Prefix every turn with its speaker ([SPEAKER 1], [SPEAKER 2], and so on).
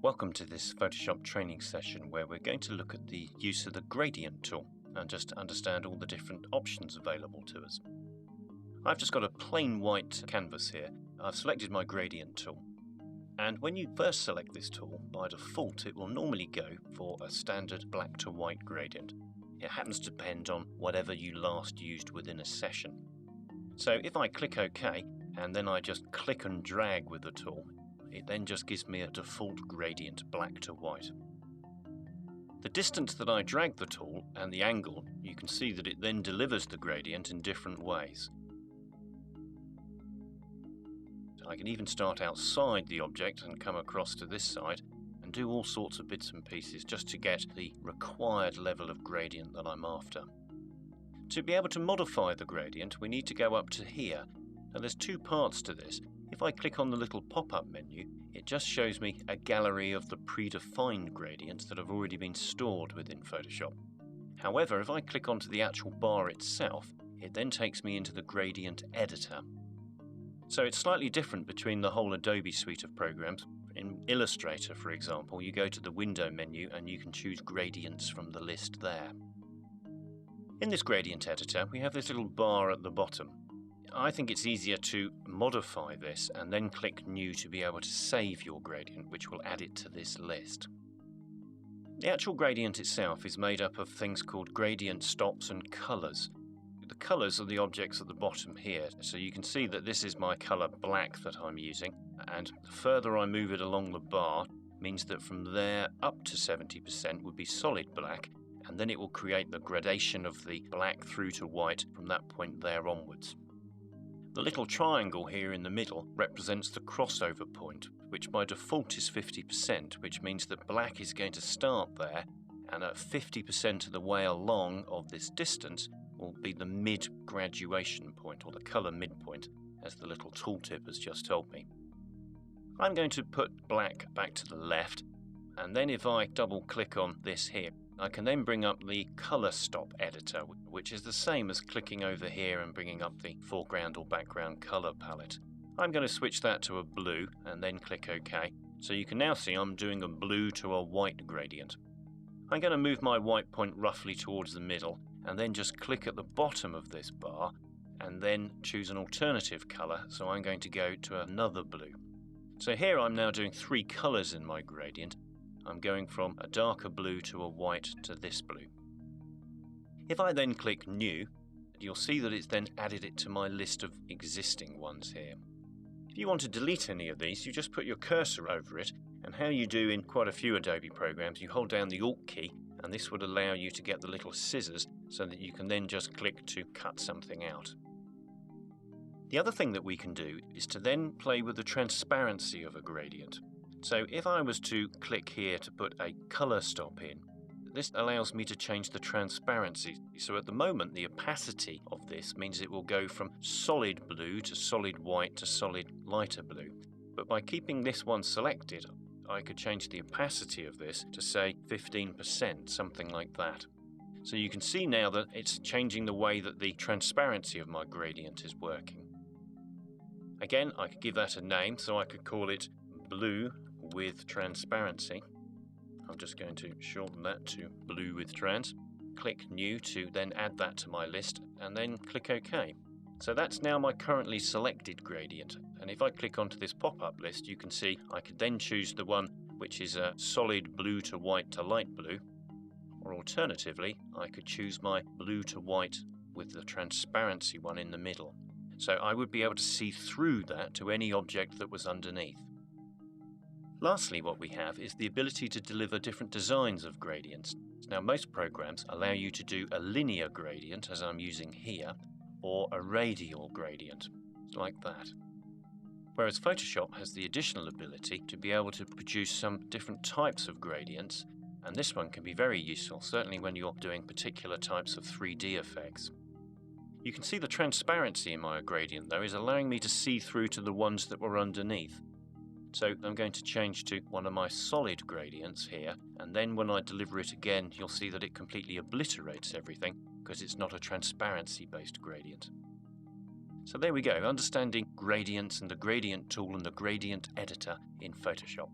[SPEAKER 1] Welcome to this Photoshop training session where we're going to look at the use of the gradient tool and just understand all the different options available to us. I've just got a plain white canvas here. I've selected my gradient tool, and when you first select this tool, by default it will normally go for a standard black to white gradient. It happens to depend on whatever you last used within a session. So if I click OK and then I just click and drag with the tool, it then just gives me a default gradient black to white. The distance that I drag the tool and the angle, you can see that it then delivers the gradient in different ways. So I can even start outside the object and come across to this side and do all sorts of bits and pieces just to get the required level of gradient that I'm after. To be able to modify the gradient, we need to go up to here. Now there's two parts to this. If I click on the little pop-up menu, it just shows me a gallery of the predefined gradients that have already been stored within Photoshop. However, if I click onto the actual bar itself, it then takes me into the gradient editor. So it's slightly different between the whole Adobe suite of programs. In Illustrator, for example, you go to the window menu and you can choose gradients from the list there. In this gradient editor, we have this little bar at the bottom. I think it's easier to modify this and then click New to be able to save your gradient, which will add it to this list. The actual gradient itself is made up of things called gradient stops and colours. The colours are the objects at the bottom here, so you can see that this is my colour black that I'm using, and the further I move it along the bar means that from there up to 70% would be solid black, and then it will create the gradation of the black through to white from that point there onwards. The little triangle here in the middle represents the crossover point, which by default is 50%, which means that black is going to start there, and at 50% of the way along of this distance will be the mid-graduation point, or the colour midpoint, as the little tooltip has just told me. I'm going to put black back to the left, and then if I double-click on this here, I can then bring up the Colour Stop editor, which is the same as clicking over here and bringing up the foreground or background colour palette. I'm going to switch that to a blue and then click OK. So you can now see I'm doing a blue to a white gradient. I'm going to move my white point roughly towards the middle and then just click at the bottom of this bar and then choose an alternative colour. So I'm going to go to another blue. So here I'm now doing three colours in my gradient. I'm going from a darker blue to a white to this blue. If I then click New, you'll see that it's then added it to my list of existing ones here. If you want to delete any of these, you just put your cursor over it, and how you do in quite a few Adobe programs, you hold down the Alt key, and this would allow you to get the little scissors so that you can then just click to cut something out. The other thing that we can do is to then play with the transparency of a gradient. So if I was to click here to put a colour stop in, this allows me to change the transparency. So at the moment the opacity of this means it will go from solid blue to solid white to solid lighter blue. But by keeping this one selected, I could change the opacity of this to say 15%, something like that. So you can see now that it's changing the way that the transparency of my gradient is working. Again, I could give that a name, so I could call it Blue with Transparency. I'm just going to shorten that to Blue with Trans. Click New to then add that to my list and then click OK. So that's now my currently selected gradient, and if I click onto this pop-up list you can see I could then choose the one which is a solid blue to white to light blue, or alternatively I could choose my blue to white with the transparency one in the middle. So I would be able to see through that to any object that was underneath. Lastly, what we have is the ability to deliver different designs of gradients. Now, most programs allow you to do a linear gradient, as I'm using here, or a radial gradient, like that. Whereas Photoshop has the additional ability to be able to produce some different types of gradients, and this one can be very useful, certainly when you're doing particular types of 3D effects. You can see the transparency in my gradient, though, is allowing me to see through to the ones that were underneath. So I'm going to change to one of my solid gradients here, and then when I deliver it again, you'll see that it completely obliterates everything because it's not a transparency-based gradient. So there we go, understanding gradients and the gradient tool and the gradient editor in Photoshop.